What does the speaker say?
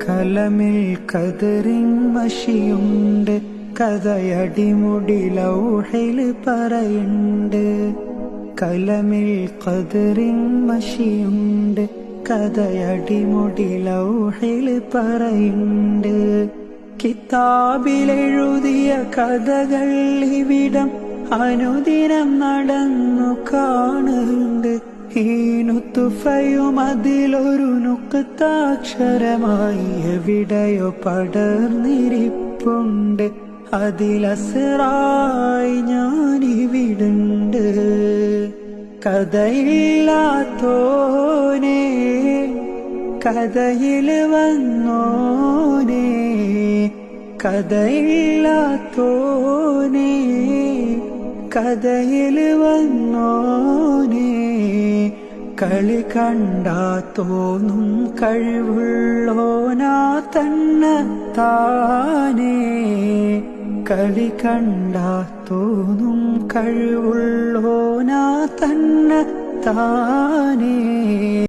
കലമിൽ കതിറിൻ മഷിയുണ്ട്, കഥയടിമുടി ലൗഹിൽ പറയുണ്ട്. കലമിൽ കതിറിൻ മഷിയുണ്ട്, കഥയടിമുടി ലൗഹിൽ പറയുണ്ട്. കിതാബിലെഴുതിയ കഥകൾ ഇവിടം അനുദിനം നടന്നു കാണുന്നുണ്ട്. ഈ നുത്തുഫയും അതിലൊരു നുക്താക്ഷരമായി എവിടെയോ പടർന്നിരിപ്പുണ്ട്. അതിലസറായി ഞാനിവിടുണ്ട്. കഥയില്ലാത്തോനേ കഥയിൽ വന്നോനേ, കഥയില്ലാത്തോനേ കഥയിൽ വന്നോനേ. കളി കണ്ടാ തോന്നും കഴിവുള്ളോനാ തന്നെത്താനേ. കളി കണ്ടാ തോന്നും കഴിവുള്ളോനാ തന്നെത്താനേ.